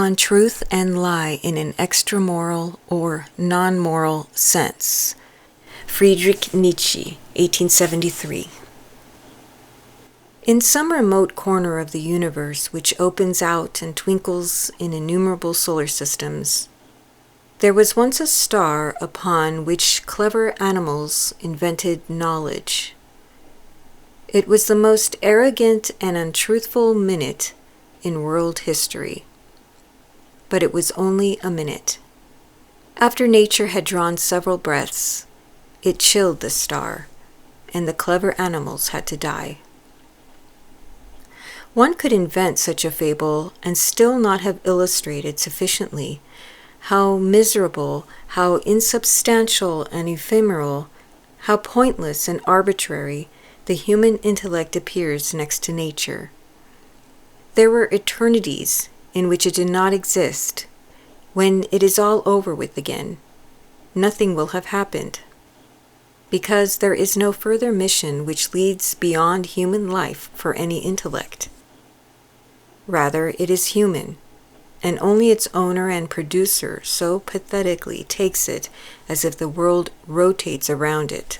on truth and lie in an extramoral or non-moral sense. Friedrich Nietzsche, 1873. In some remote corner of the universe which opens out and twinkles in innumerable solar systems, there was once a star upon which clever animals invented knowledge. It was the most arrogant and untruthful minute in world history. But it was only a minute. After nature had drawn several breaths, it chilled the star, and the clever animals had to die. One could invent such a fable and still not have illustrated sufficiently how miserable, how insubstantial and ephemeral, how pointless and arbitrary the human intellect appears next to nature. There were eternities in which it did not exist. When it is all over with again, nothing will have happened, because there is no further mission which leads beyond human life for any intellect. Rather, it is human, and only its owner and producer so pathetically takes it as if the world rotates around it.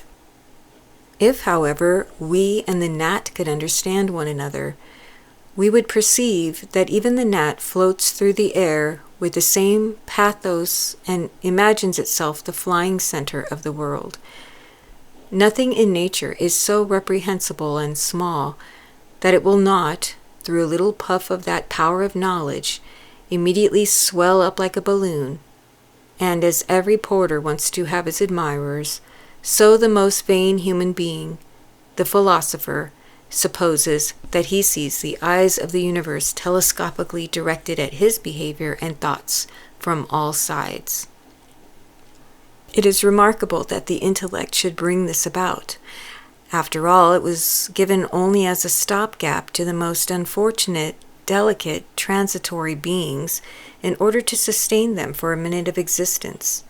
If, however, we and the gnat could understand one another, we would perceive that even the gnat floats through the air with the same pathos and imagines itself the flying center of the world. Nothing in nature is so reprehensible and small that it will not, through a little puff of that power of knowledge, immediately swell up like a balloon. And as every porter wants to have his admirers, so the most vain human being, the philosopher, supposes that he sees the eyes of the universe telescopically directed at his behavior and thoughts from all sides. It is remarkable that the intellect should bring this about. After all, it was given only as a stopgap to the most unfortunate, delicate, transitory beings in order to sustain them for a minute of existence,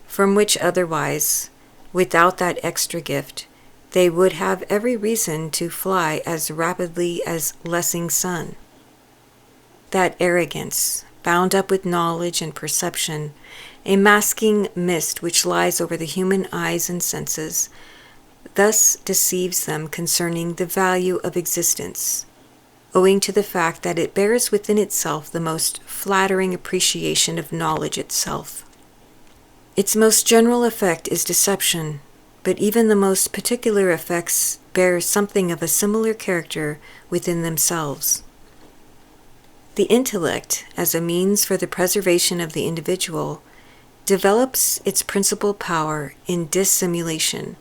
from which otherwise, without that extra gift, they would have every reason to fly as rapidly as Lessing's sun. That arrogance, bound up with knowledge and perception, a masking mist which lies over the human eyes and senses, thus deceives them concerning the value of existence, owing to the fact that it bears within itself the most flattering appreciation of knowledge itself. Its most general effect is deception, but even the most particular effects bear something of a similar character within themselves. The intellect, as a means for the preservation of the individual, develops its principal power in dissimulation.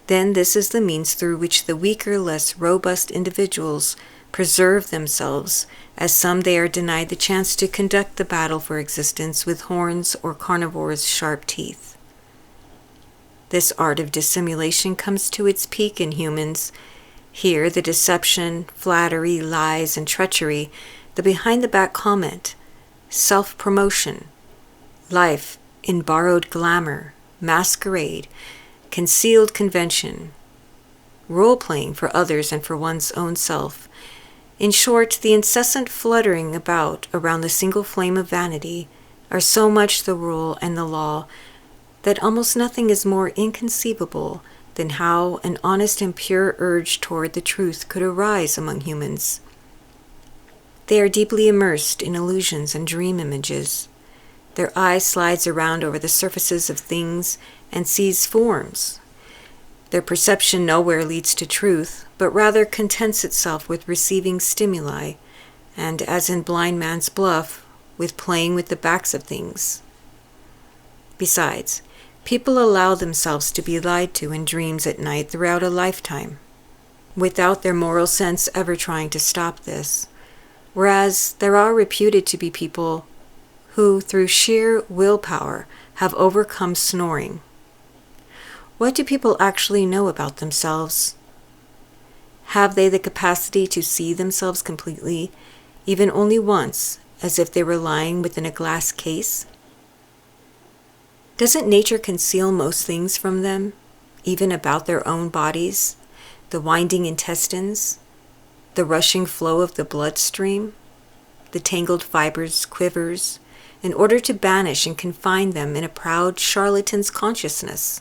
Then this is the means through which the weaker, less robust individuals preserve themselves, as some they are denied the chance to conduct the battle for existence with horns or carnivore's sharp teeth. This art of dissimulation comes to its peak in humans. Here the deception, flattery, lies, and treachery, the behind-the-back comment, self-promotion, life in borrowed glamour, masquerade, concealed convention, role-playing for others and for one's own self. In short, the incessant fluttering about around the single flame of vanity are so much the rule and the law that almost nothing is more inconceivable than how an honest and pure urge toward the truth could arise among humans. They are deeply immersed in illusions and dream images. Their eye slides around over the surfaces of things and sees forms. Their perception nowhere leads to truth, but rather contents itself with receiving stimuli, and, as in blind man's bluff, with playing with the backs of things. Besides, people allow themselves to be lied to in dreams at night throughout a lifetime, without their moral sense ever trying to stop this, whereas there are reputed to be people who, through sheer willpower, have overcome snoring. What do people actually know about themselves? Have they the capacity to see themselves completely, even only once, as if they were lying within a glass case? Doesn't nature conceal most things from them, even about their own bodies, the winding intestines, the rushing flow of the bloodstream, the tangled fibers quivers, in order to banish and confine them in a proud charlatan's consciousness.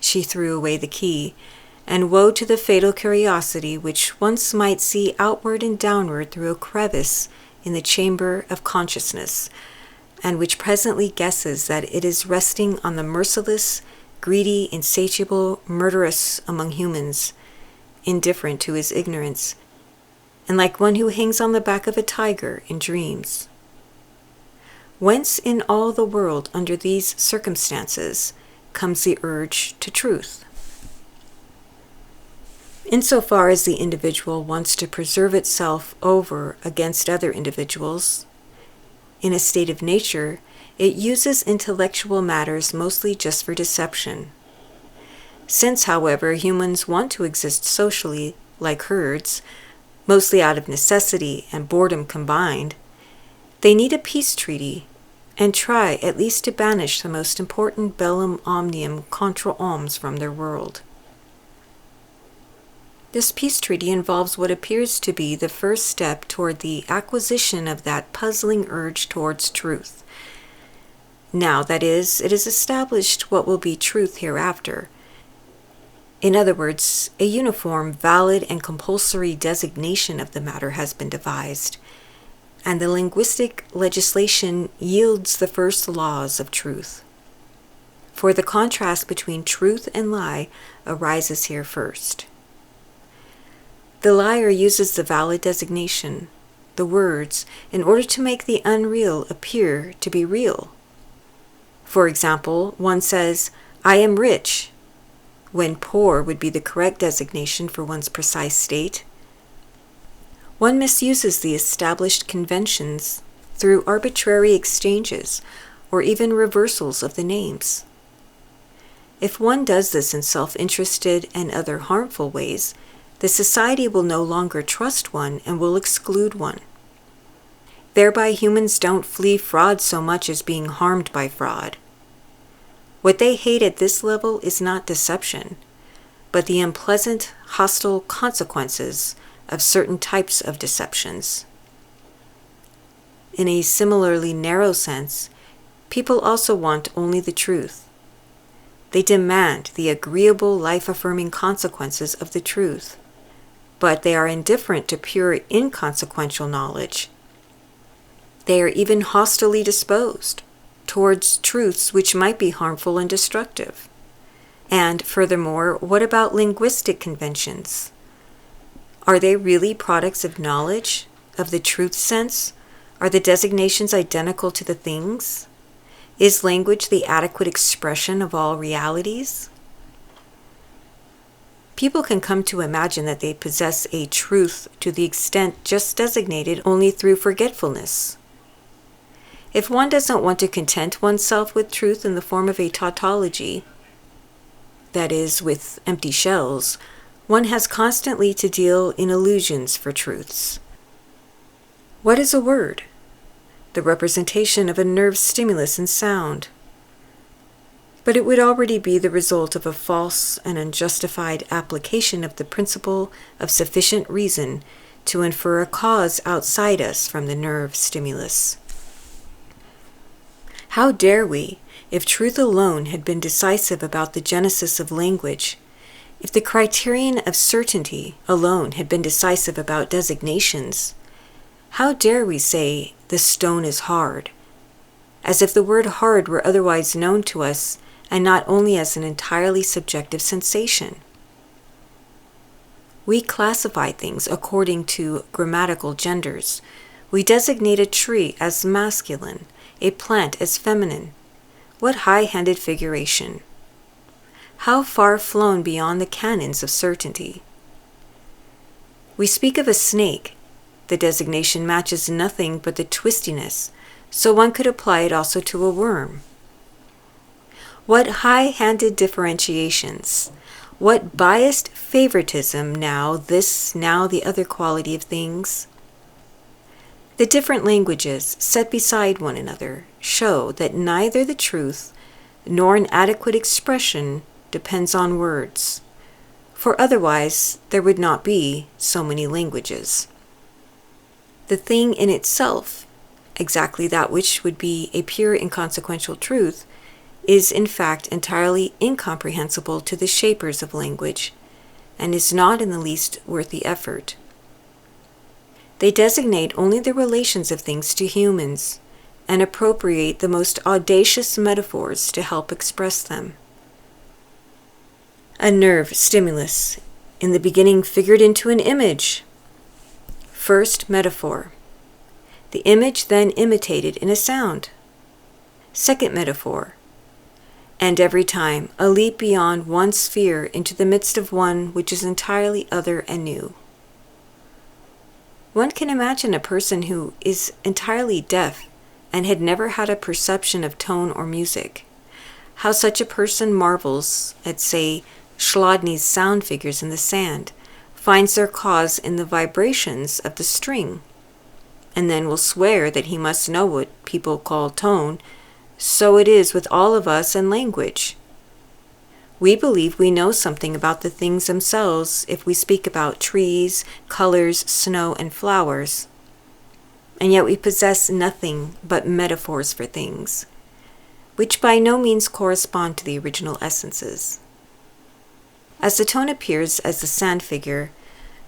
She threw away the key, and woe to the fatal curiosity which once might see outward and downward through a crevice in the chamber of consciousness, and which presently guesses that it is resting on the merciless, greedy, insatiable, murderous among humans, indifferent to his ignorance, and like one who hangs on the back of a tiger in dreams. Whence in all the world under these circumstances comes the urge to truth? Insofar as the individual wants to preserve itself over against other individuals, in a state of nature, it uses intellectual matters mostly just for deception. Since, however, humans want to exist socially, like herds, mostly out of necessity and boredom combined, they need a peace treaty and try at least to banish the most important bellum omnium contra omnes from their world. This peace treaty involves what appears to be the first step toward the acquisition of that puzzling urge towards truth. Now, that is, it is established what will be truth hereafter. In other words, a uniform, valid, and compulsory designation of the matter has been devised, and the linguistic legislation yields the first laws of truth. For the contrast between truth and lie arises here first. The liar uses the valid designation, the words, in order to make the unreal appear to be real. For example, one says, "I am rich," when poor would be the correct designation for one's precise state. One misuses the established conventions through arbitrary exchanges or even reversals of the names. If one does this in self-interested and other harmful ways, the society will no longer trust one and will exclude one. Thereby humans don't flee fraud so much as being harmed by fraud. What they hate at this level is not deception, but the unpleasant, hostile consequences of certain types of deceptions. In a similarly narrow sense, people also want only the truth. They demand the agreeable, life-affirming consequences of the truth, but they are indifferent to pure, inconsequential knowledge. They are even hostilely disposed towards truths which might be harmful and destructive. And furthermore, what about linguistic conventions? Are they really products of knowledge, of the truth sense? Are the designations identical to the things? Is language the adequate expression of all realities? People can come to imagine that they possess a truth to the extent just designated only through forgetfulness. If one doesn't want to content oneself with truth in the form of a tautology, that is, with empty shells, one has constantly to deal in illusions for truths. What is a word? The representation of a nerve stimulus in sound. But it would already be the result of a false and unjustified application of the principle of sufficient reason to infer a cause outside us from the nerve stimulus. How dare we, if truth alone had been decisive about the genesis of language, if the criterion of certainty alone had been decisive about designations, how dare we say, "The stone is hard," as if the word hard were otherwise known to us and not only as an entirely subjective sensation? We classify things according to grammatical genders. We designate a tree as masculine, a plant as feminine. What high-handed figuration! How far flown beyond the canons of certainty! We speak of a snake. The designation matches nothing but the twistiness, so one could apply it also to a worm. What high-handed differentiations! What biased favoritism, now this, now the other quality of things! The different languages, set beside one another, show that neither the truth nor an adequate expression depends on words, for otherwise there would not be so many languages. The thing in itself, exactly that which would be a pure inconsequential truth, is in fact entirely incomprehensible to the shapers of language, and is not in the least worth the effort. They designate only the relations of things to humans, and appropriate the most audacious metaphors to help express them. A nerve stimulus, in the beginning figured into an image. First metaphor. The image then imitated in a sound. Second metaphor. And every time a leap beyond one sphere into the midst of one which is entirely other and new. One can imagine a person who is entirely deaf and had never had a perception of tone or music, how such a person marvels at, say, Chladni's sound figures in the sand, finds their cause in the vibrations of the string, and then will swear that he must know what people call tone. So it is with all of us and language. We believe we know something about the things themselves if we speak about trees, colors, snow, and flowers. And yet we possess nothing but metaphors for things, which by no means correspond to the original essences. As the tone appears as the sand figure,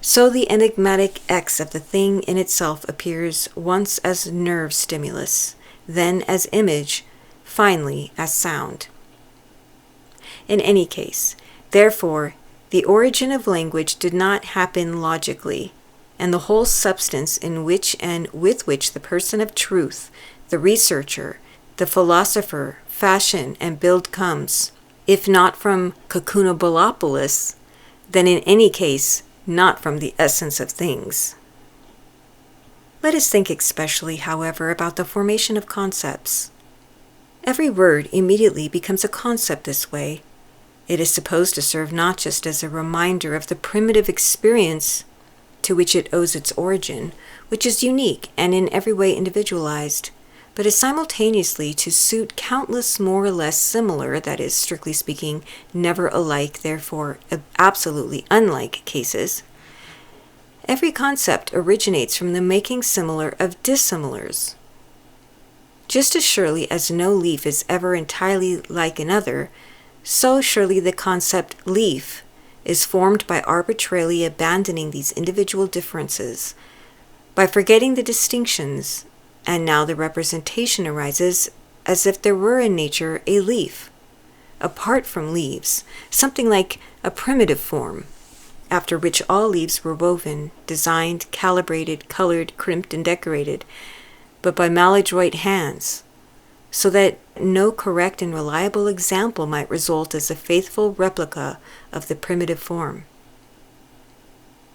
so the enigmatic X of the thing in itself appears once as nerve stimulus, then as image, finally as sound. In any case, therefore, the origin of language did not happen logically, and the whole substance in which and with which the person of truth, the researcher, the philosopher, fashion and build comes, if not from Cacunobolopolis, then in any case not from the essence of things. Let us think especially, however, about the formation of concepts. Every word immediately becomes a concept this way. It is supposed to serve not just as a reminder of the primitive experience to which it owes its origin, which is unique and in every way individualized, but is simultaneously to suit countless more or less similar, that is, strictly speaking, never alike, therefore absolutely unlike cases. Every concept originates from the making similar of dissimilars. Just as surely as no leaf is ever entirely like another, so surely the concept leaf is formed by arbitrarily abandoning these individual differences, by forgetting the distinctions, and now the representation arises as if there were in nature a leaf, apart from leaves, something like a primitive form, after which all leaves were woven, designed, calibrated, colored, crimped, and decorated, but by maladroit hands, so that no correct and reliable example might result as a faithful replica of the primitive form.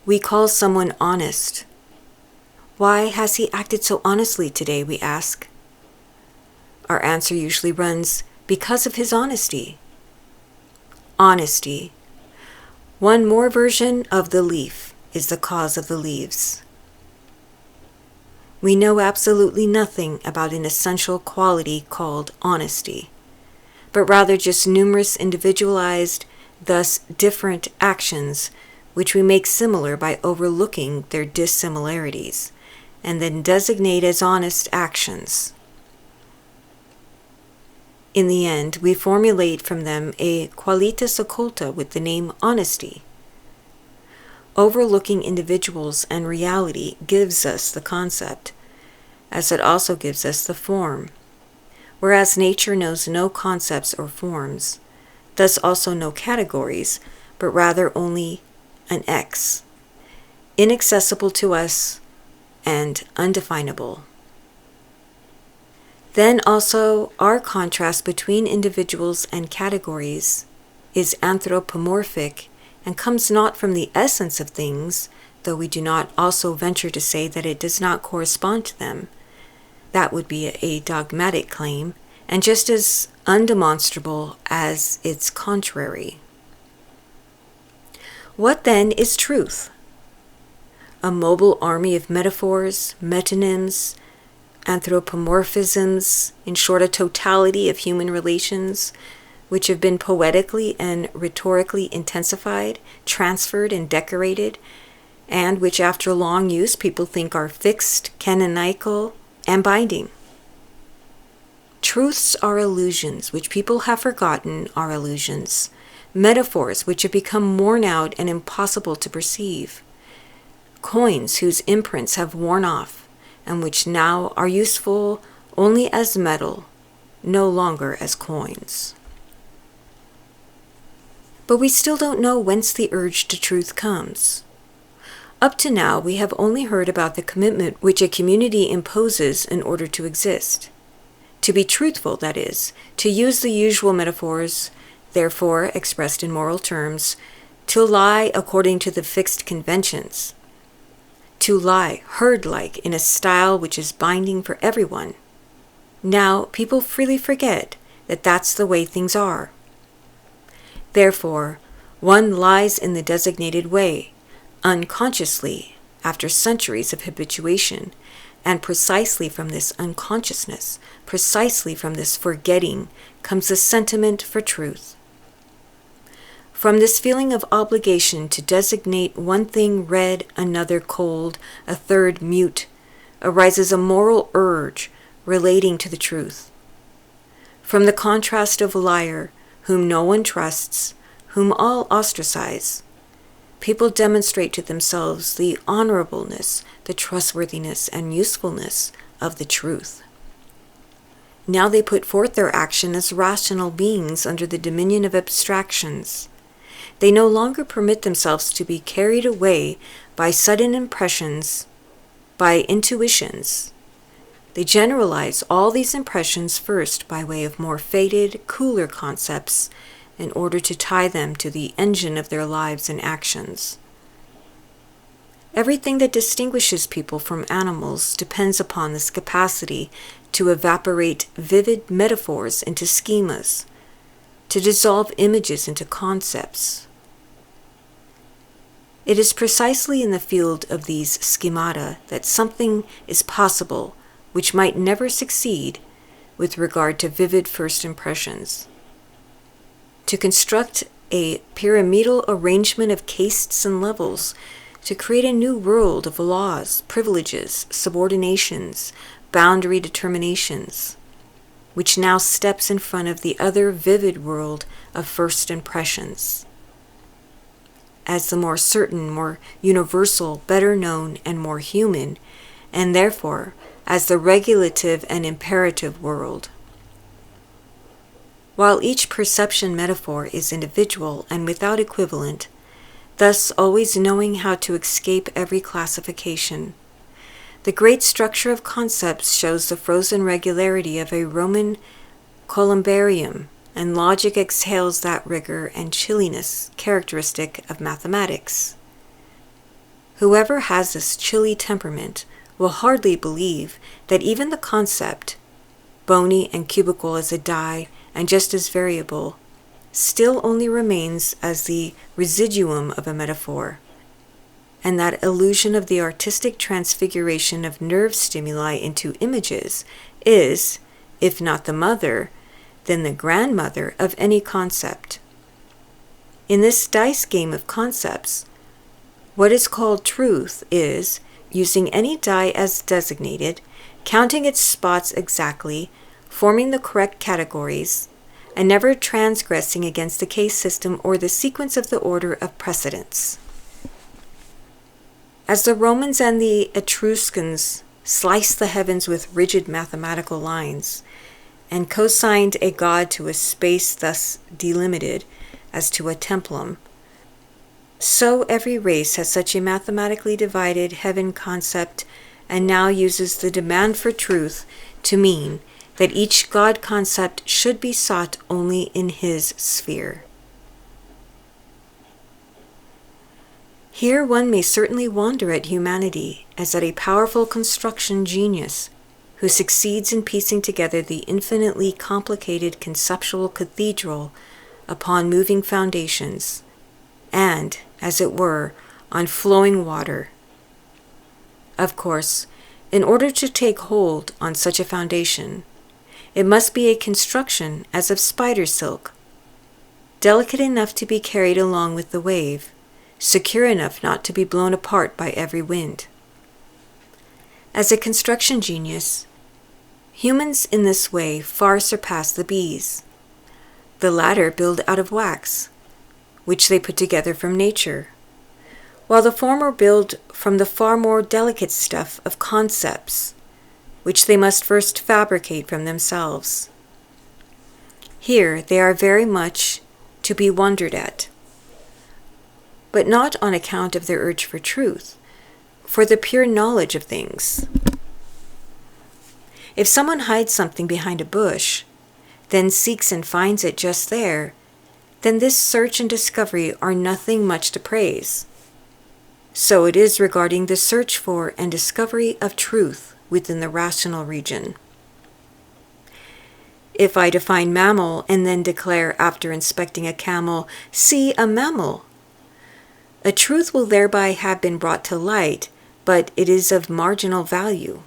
We call someone honest. Why has he acted so honestly today, we ask. Our answer usually runs, because of his honesty. Honesty. One more version of the leaf is the cause of the leaves. We know absolutely nothing about an essential quality called honesty, but rather just numerous individualized, thus different actions, which we make similar by overlooking their dissimilarities, and then designate as honest actions. In the end, we formulate from them a qualitas occulta with the name honesty. Overlooking individuals and reality gives us the concept, as it also gives us the form. Whereas nature knows no concepts or forms, thus also no categories, but rather only an X, inaccessible to us and undefinable. Then also our contrast between individuals and categories is anthropomorphic and comes not from the essence of things, though we do not also venture to say that it does not correspond to them. That would be a dogmatic claim, and just as undemonstrable as its contrary. What then is truth? A mobile army of metaphors, metonyms, anthropomorphisms, in short, a totality of human relations, which have been poetically and rhetorically intensified, transferred, and decorated, and which after long use people think are fixed, canonical, and binding. Truths are illusions which people have forgotten are illusions, metaphors which have become worn out and impossible to perceive, coins whose imprints have worn off, and which now are useful only as metal, no longer as coins. But we still don't know whence the urge to truth comes. Up to now, we have only heard about the commitment which a community imposes in order to exist. To be truthful, that is, to use the usual metaphors, therefore expressed in moral terms, to lie according to the fixed conventions, to lie herd-like in a style which is binding for everyone. Now, people freely forget that that's the way things are. Therefore, one lies in the designated way, unconsciously, after centuries of habituation, and precisely from this unconsciousness, precisely from this forgetting, comes the sentiment for truth. From this feeling of obligation to designate one thing red, another cold, a third mute, arises a moral urge relating to the truth. From the contrast of a liar, whom no one trusts, whom all ostracize, people demonstrate to themselves the honorableness, the trustworthiness, and usefulness of the truth. Now they put forth their action as rational beings under the dominion of abstractions. They no longer permit themselves to be carried away by sudden impressions, by intuitions. They generalize all these impressions first by way of more faded, cooler concepts in order to tie them to the engine of their lives and actions. Everything that distinguishes people from animals depends upon this capacity to evaporate vivid metaphors into schemas, to dissolve images into concepts. It is precisely in the field of these schemata that something is possible which might never succeed with regard to vivid first impressions. To construct a pyramidal arrangement of castes and levels, to create a new world of laws, privileges, subordinations, boundary determinations, which now steps in front of the other vivid world of first impressions, as the more certain, more universal, better known, and more human, and therefore as the regulative and imperative world. While each perception metaphor is individual and without equivalent, thus always knowing how to escape every classification, the great structure of concepts shows the frozen regularity of a Roman columbarium, and logic exhales that rigor and chilliness characteristic of mathematics. Whoever has this chilly temperament will hardly believe that even the concept, bony and cubical as a die and just as variable, still only remains as the residuum of a metaphor, and that illusion of the artistic transfiguration of nerve stimuli into images is, if not the mother, then the grandmother of any concept. In this dice game of concepts, what is called truth is, using any die as designated, counting its spots exactly, forming the correct categories, and never transgressing against the case system or the sequence of the order of precedence. As the Romans and the Etruscans sliced the heavens with rigid mathematical lines, and consigned a god to a space thus delimited as to a templum, so every race has such a mathematically divided heaven concept and now uses the demand for truth to mean that each God concept should be sought only in his sphere. Here one may certainly wonder at humanity as at a powerful construction genius who succeeds in piecing together the infinitely complicated conceptual cathedral upon moving foundations, and, as it were, on flowing water. Of course, in order to take hold on such a foundation, it must be a construction as of spider silk, delicate enough to be carried along with the wave, secure enough not to be blown apart by every wind. As a construction genius, humans in this way far surpass the bees. The latter build out of wax, which they put together from nature, while the former build from the far more delicate stuff of concepts, which they must first fabricate from themselves. Here they are very much to be wondered at, but not on account of their urge for truth, for the pure knowledge of things. If someone hides something behind a bush, then seeks and finds it just there, then this search and discovery are nothing much to praise. So it is regarding the search for and discovery of truth within the rational region. If I define mammal and then declare after inspecting a camel, "See a mammal," a truth will thereby have been brought to light, but it is of marginal value.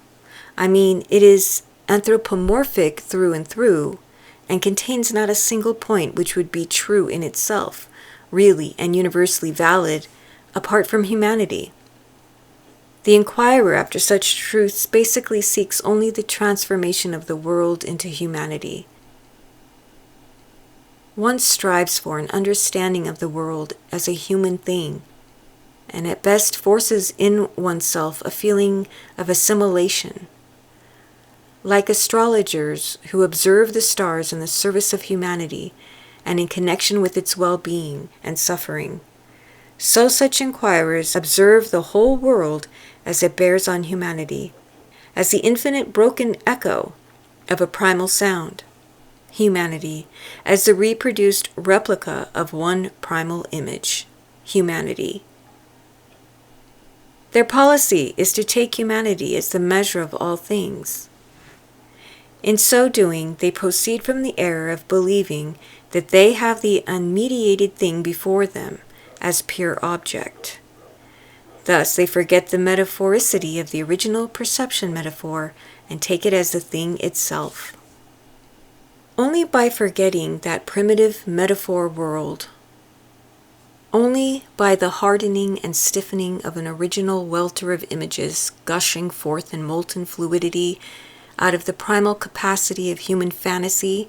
I mean, it is anthropomorphic through and through, and contains not a single point which would be true in itself, really and universally valid, apart from humanity. The inquirer after such truths basically seeks only the transformation of the world into humanity. One strives for an understanding of the world as a human thing, and at best forces in oneself a feeling of assimilation. Like astrologers who observe the stars in the service of humanity and in connection with its well-being and suffering, so such inquirers observe the whole world as it bears on humanity, as the infinite broken echo of a primal sound, humanity, as the reproduced replica of one primal image, humanity. Their policy is to take humanity as the measure of all things. In so doing, they proceed from the error of believing that they have the unmediated thing before them as pure object. Thus, they forget the metaphoricity of the original perception metaphor and take it as the thing itself. Only by forgetting that primitive metaphor world, only by the hardening and stiffening of an original welter of images gushing forth in molten fluidity out of the primal capacity of human fantasy,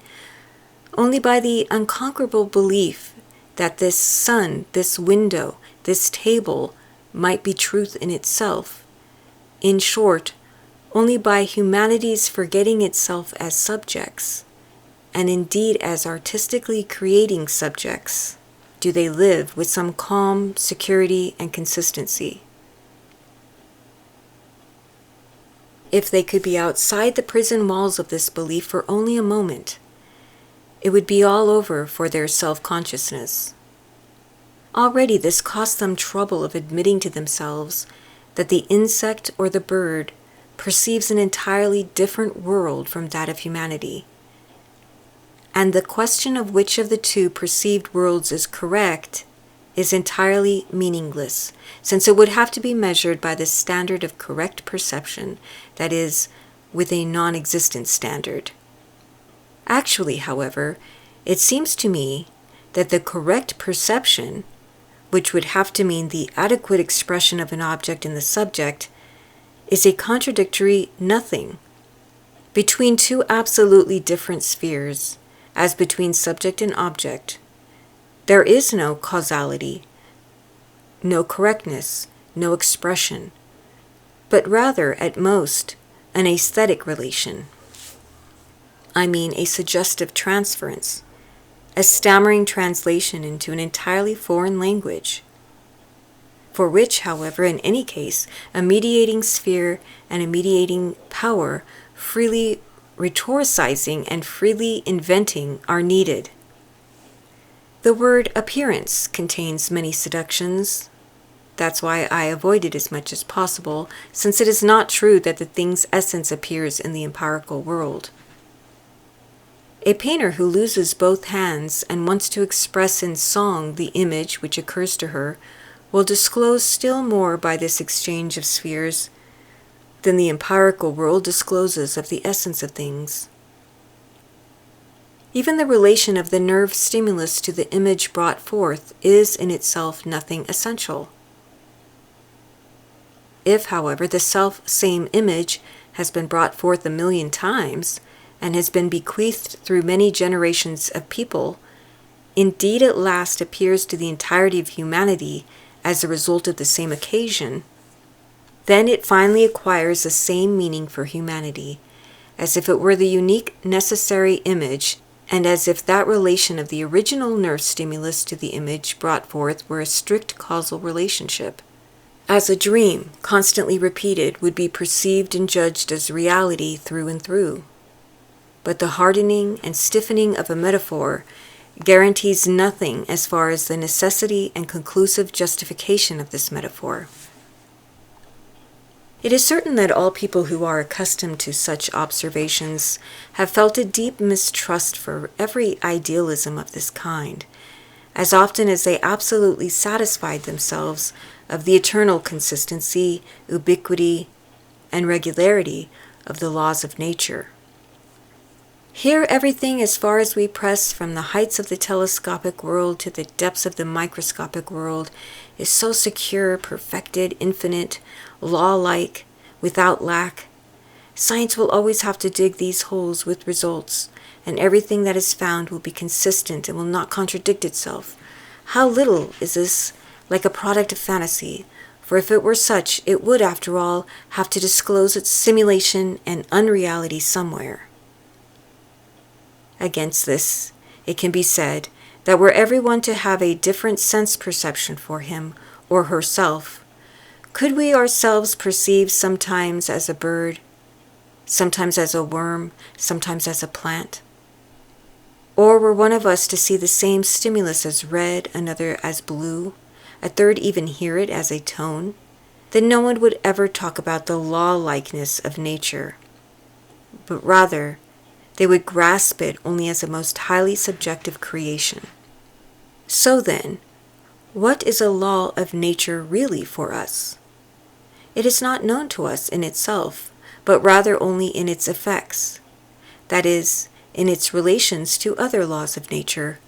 only by the unconquerable belief that this sun, this window, this table might be truth in itself, in short, only by humanity's forgetting itself as subjects, and indeed as artistically creating subjects, do they live with some calm, security, and consistency. If they could be outside the prison walls of this belief for only a moment, it would be all over for their self-consciousness. Already this costs them trouble of admitting to themselves that the insect or the bird perceives an entirely different world from that of humanity. And the question of which of the two perceived worlds is correct is entirely meaningless, since it would have to be measured by the standard of correct perception, that is, with a non-existent standard. Actually, however, it seems to me that the correct perception, which would have to mean the adequate expression of an object in the subject, is a contradictory nothing between two absolutely different spheres, as between subject and object. There is no causality, no correctness, no expression, but rather, at most, an aesthetic relation. I mean a suggestive transference, a stammering translation into an entirely foreign language, for which, however, in any case, a mediating sphere and a mediating power freely rhetoricizing and freely inventing are needed. The word appearance contains many seductions. That's why I avoid it as much as possible, since it is not true that the thing's essence appears in the empirical world. A painter who loses both hands and wants to express in song the image which occurs to her will disclose still more by this exchange of spheres than the empirical world discloses of the essence of things. Even the relation of the nerve stimulus to the image brought forth is in itself nothing essential. If, however, the self-same image has been brought forth 1,000,000 times and has been bequeathed through many generations of people, indeed at last appears to the entirety of humanity as a result of the same occasion, then it finally acquires the same meaning for humanity, as if it were the unique necessary image, and as if that relation of the original nerve stimulus to the image brought forth were a strict causal relationship. As a dream, constantly repeated, would be perceived and judged as reality through and through. But the hardening and stiffening of a metaphor guarantees nothing as far as the necessity and conclusive justification of this metaphor. It is certain that all people who are accustomed to such observations have felt a deep mistrust for every idealism of this kind, as often as they absolutely satisfied themselves of the eternal consistency, ubiquity, and regularity of the laws of nature. Here everything, as far as we press from the heights of the telescopic world to the depths of the microscopic world, is so secure, perfected, infinite, law-like, without lack. Science will always have to dig these holes with results, and everything that is found will be consistent and will not contradict itself. How little is this like a product of fantasy, for if it were such, it would, after all, have to disclose its simulation and unreality somewhere. Against this, it can be said that were everyone to have a different sense perception for him or herself, could we ourselves perceive sometimes as a bird, sometimes as a worm, sometimes as a plant? Or were one of us to see the same stimulus as red, another as blue, a third even hear it as a tone, then no one would ever talk about the law-likeness of nature, but rather they would grasp it only as a most highly subjective creation. So then, what is a law of nature really for us? It is not known to us in itself, but rather only in its effects, that is, in its relations to other laws of nature,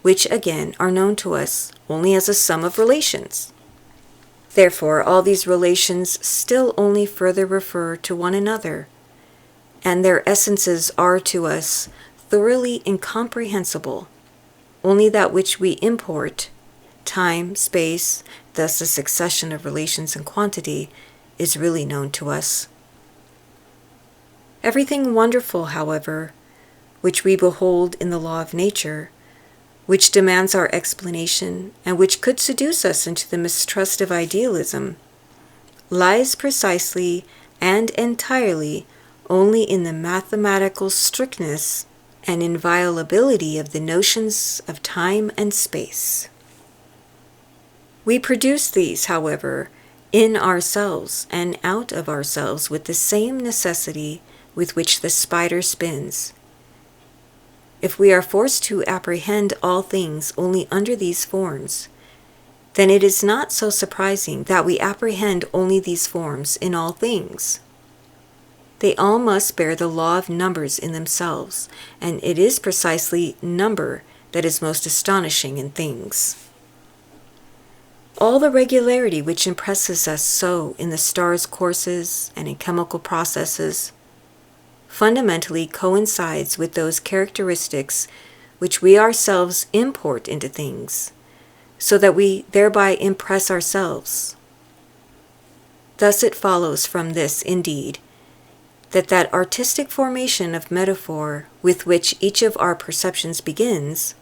which again are known to us only as a sum of relations. Therefore, all these relations still only further refer to one another, and their essences are to us thoroughly incomprehensible. Only that which we import, time, space, thus a succession of relations and quantity, is really known to us. Everything wonderful, however, which we behold in the law of nature, which demands our explanation and which could seduce us into the mistrust of idealism, lies precisely and entirely only in the mathematical strictness and inviolability of the notions of time and space. We produce these, however, in ourselves and out of ourselves with the same necessity with which the spider spins. If we are forced to apprehend all things only under these forms, then it is not so surprising that we apprehend only these forms in all things. They all must bear the law of numbers in themselves, and it is precisely number that is most astonishing in things. All the regularity which impresses us so in the stars' courses and in chemical processes fundamentally coincides with those characteristics which we ourselves import into things, so that we thereby impress ourselves. Thus it follows from this, indeed, that artistic formation of metaphor with which each of our perceptions begins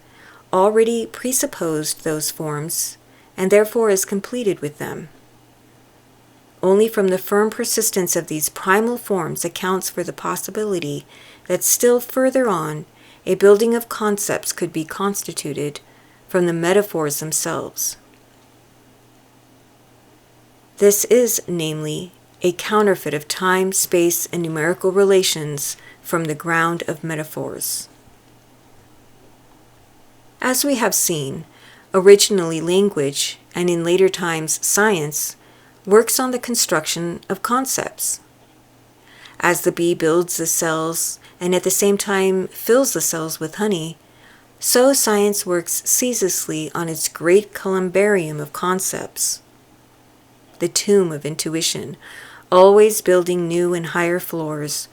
already presupposed those forms, and therefore is completed with them. Only from the firm persistence of these primal forms accounts for the possibility that still further on a building of concepts could be constituted from the metaphors themselves. This is, namely, a counterfeit of time, space, and numerical relations from the ground of metaphors. As we have seen, originally language, and in later times science, works on the construction of concepts. As the bee builds the cells and at the same time fills the cells with honey, so science works ceaselessly on its great columbarium of concepts, the tomb of intuition, always building new and higher floors,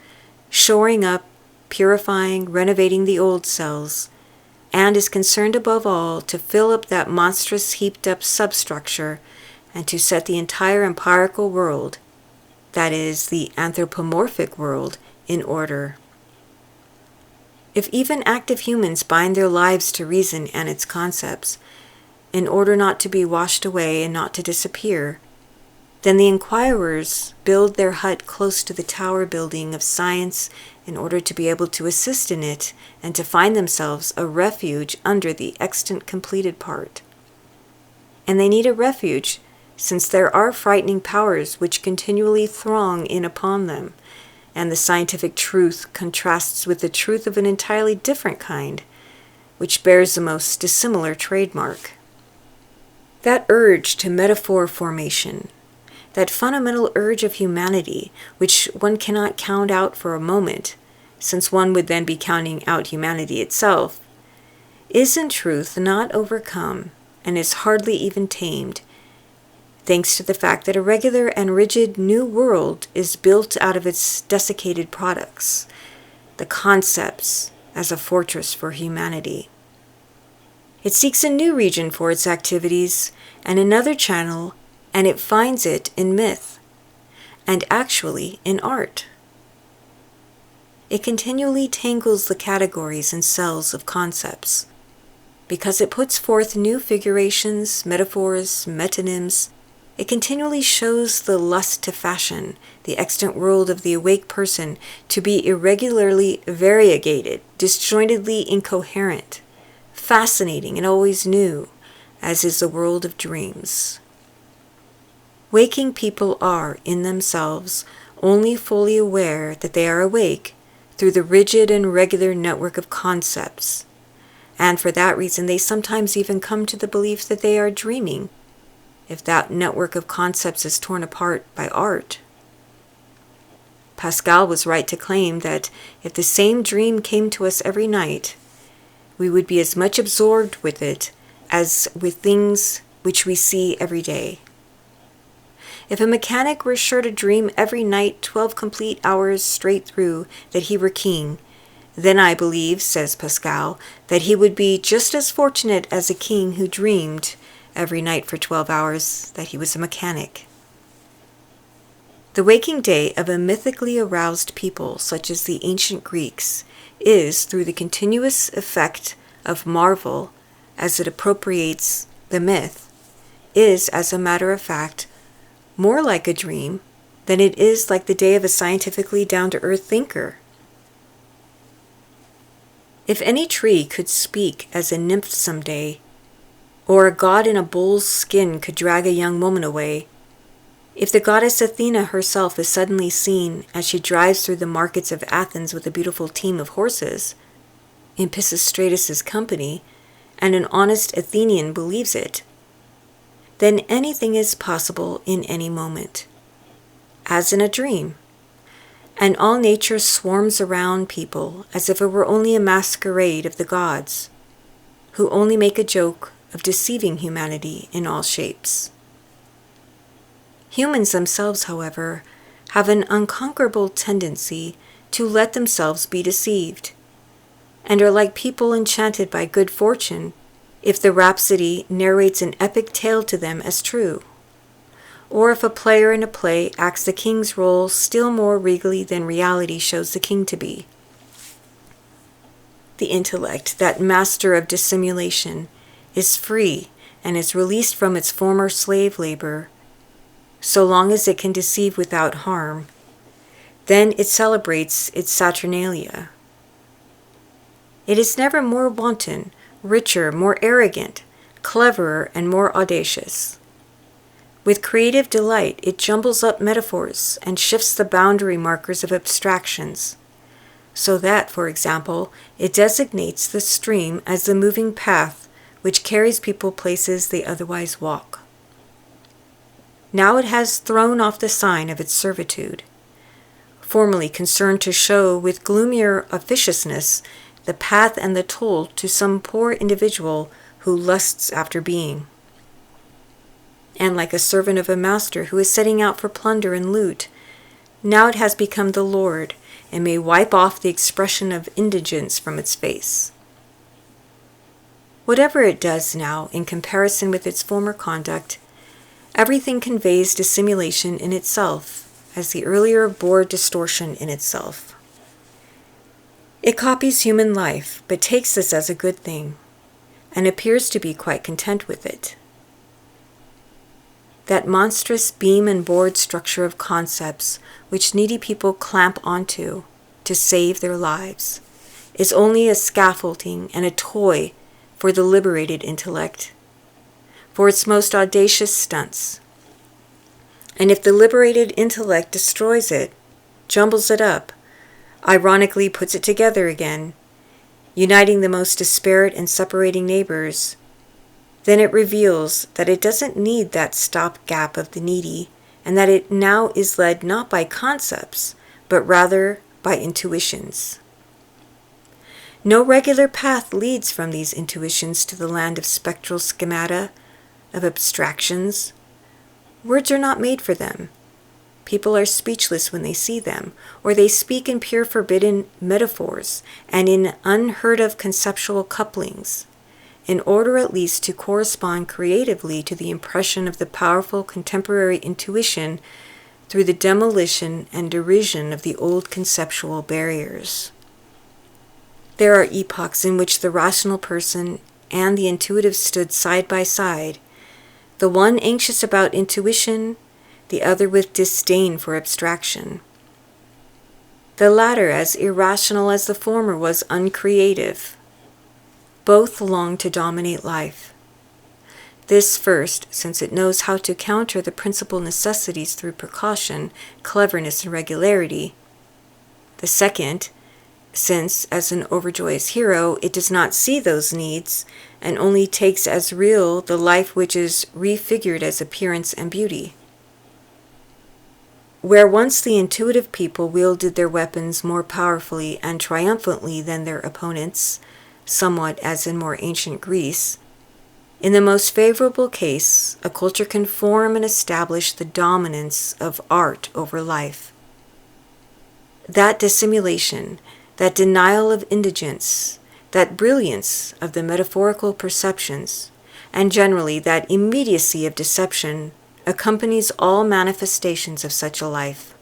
shoring up, purifying, renovating the old cells, and is concerned above all to fill up that monstrous heaped-up substructure and to set the entire empirical world, that is, the anthropomorphic world, in order. If even active humans bind their lives to reason and its concepts, in order not to be washed away and not to disappear, then the inquirers build their hut close to the tower building of science in order to be able to assist in it and to find themselves a refuge under the extant completed part. And they need a refuge, since there are frightening powers which continually throng in upon them, and the scientific truth contrasts with the truth of an entirely different kind, which bears the most dissimilar trademark. That urge to metaphor formation, that fundamental urge of humanity, which one cannot count out for a moment, since one would then be counting out humanity itself, is in truth not overcome and is hardly even tamed, thanks to the fact that a regular and rigid new world is built out of its desiccated products, the concepts, as a fortress for humanity. It seeks a new region for its activities and another channel, and it finds it in myth, and actually in art. It continually tangles the categories and cells of concepts, because it puts forth new figurations, metaphors, metonyms. It continually shows the lust to fashion, the extant world of the awake person, to be irregularly variegated, disjointedly incoherent, fascinating and always new, as is the world of dreams. Waking people are, in themselves, only fully aware that they are awake through the rigid and regular network of concepts, and for that reason they sometimes even come to the belief that they are dreaming, if that network of concepts is torn apart by art. Pascal was right to claim that if the same dream came to us every night, we would be as much absorbed with it as with things which we see every day. If a mechanic were sure to dream every night 12 complete hours straight through that he were king, then I believe, says Pascal, that he would be just as fortunate as a king who dreamed every night for 12 hours that he was a mechanic. The waking day of a mythically aroused people such as the ancient Greeks is, through the continuous effect of marvel as it appropriates the myth, is, as a matter of fact, more like a dream than it is like the day of a scientifically down-to-earth thinker. If any tree could speak as a nymph some day, or a god in a bull's skin could drag a young woman away, if the goddess Athena herself is suddenly seen as she drives through the markets of Athens with a beautiful team of horses, in Pisistratus's company, and an honest Athenian believes it, then anything is possible in any moment, as in a dream, and all nature swarms around people as if it were only a masquerade of the gods, who only make a joke of deceiving humanity in all shapes. Humans themselves, however, have an unconquerable tendency to let themselves be deceived, and are like people enchanted by good fortune if the rhapsody narrates an epic tale to them as true, or if a player in a play acts the king's role still more regally than reality shows the king to be. The intellect, that master of dissimulation, is free and is released from its former slave labor, so long as it can deceive without harm. Then it celebrates its Saturnalia. It is never more wanton, richer, more arrogant, cleverer, and more audacious. With creative delight, it jumbles up metaphors and shifts the boundary markers of abstractions, so that, for example, it designates the stream as the moving path which carries people places they otherwise walk. Now it has thrown off the sign of its servitude, formerly concerned to show with gloomier officiousness the path and the toll to some poor individual who lusts after being. And like a servant of a master who is setting out for plunder and loot, now it has become the Lord, and may wipe off the expression of indigence from its face. Whatever it does now, in comparison with its former conduct, everything conveys dissimulation in itself, as the earlier bore distortion in itself. It copies human life, but takes this as a good thing, and appears to be quite content with it. That monstrous beam and board structure of concepts which needy people clamp onto to save their lives is only a scaffolding and a toy for the liberated intellect, for its most audacious stunts. And if the liberated intellect destroys it, jumbles it up, ironically puts it together again, uniting the most disparate and separating neighbors, then it reveals that it doesn't need that stopgap of the needy, and that it now is led not by concepts, but rather by intuitions. No regular path leads from these intuitions to the land of spectral schemata, of abstractions. Words are not made for them. People are speechless when they see them, or they speak in pure forbidden metaphors and in unheard-of conceptual couplings, in order at least to correspond creatively to the impression of the powerful contemporary intuition through the demolition and derision of the old conceptual barriers. There are epochs in which the rational person and the intuitive stood side by side, the one anxious about intuition, the other with disdain for abstraction. The latter as irrational as the former was uncreative. Both long to dominate life. This first, since it knows how to counter the principal necessities through precaution, cleverness, and regularity. The second, since, as an overjoyous hero, it does not see those needs, and only takes as real the life which is refigured as appearance and beauty. Where once the intuitive people wielded their weapons more powerfully and triumphantly than their opponents, somewhat as in more ancient Greece, in the most favorable case, a culture can form and establish the dominance of art over life. That dissimulation, that denial of indigence, that brilliance of the metaphorical perceptions, and generally that immediacy of deception accompanies all manifestations of such a life.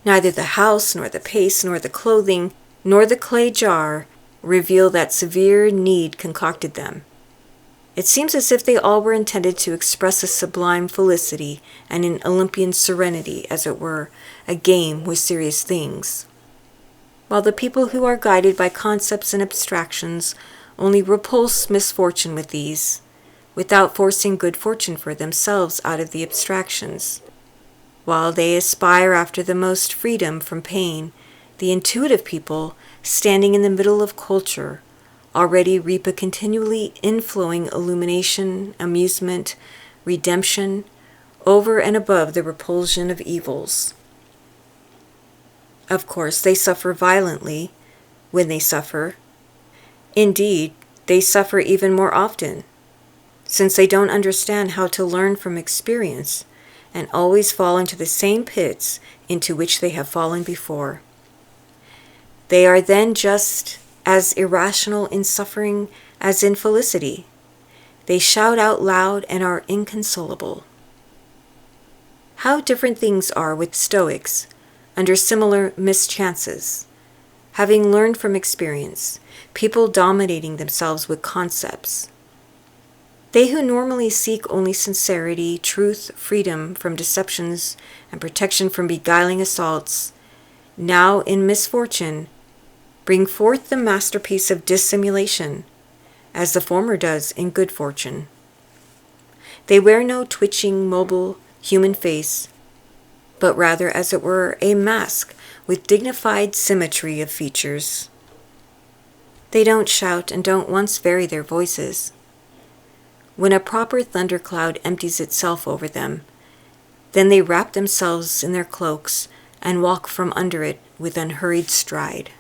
Neither the house, nor the pace, nor the clothing, nor the clay jar reveal that severe need concocted them. It seems as if they all were intended to express a sublime felicity and an Olympian serenity, as it were, a game with serious things. While the people who are guided by concepts and abstractions only repulse misfortune with these, without forcing good fortune for themselves out of the abstractions. While they aspire after the most freedom from pain, the intuitive people, standing in the middle of culture, already reap a continually inflowing illumination, amusement, redemption, over and above the repulsion of evils. Of course, they suffer violently when they suffer. Indeed, they suffer even more often, since they don't understand how to learn from experience and always fall into the same pits into which they have fallen before. They are then just as irrational in suffering as in felicity. They shout out loud and are inconsolable. How different things are with Stoics under similar mischances, having learned from experience, people dominating themselves with concepts. They who normally seek only sincerity, truth, freedom from deceptions, and protection from beguiling assaults, now in misfortune, bring forth the masterpiece of dissimulation, as the former does in good fortune. They wear no twitching, mobile, human face, but rather, as it were, a mask with dignified symmetry of features. They don't shout and don't once vary their voices. When a proper thundercloud empties itself over them, then they wrap themselves in their cloaks and walk from under it with unhurried stride.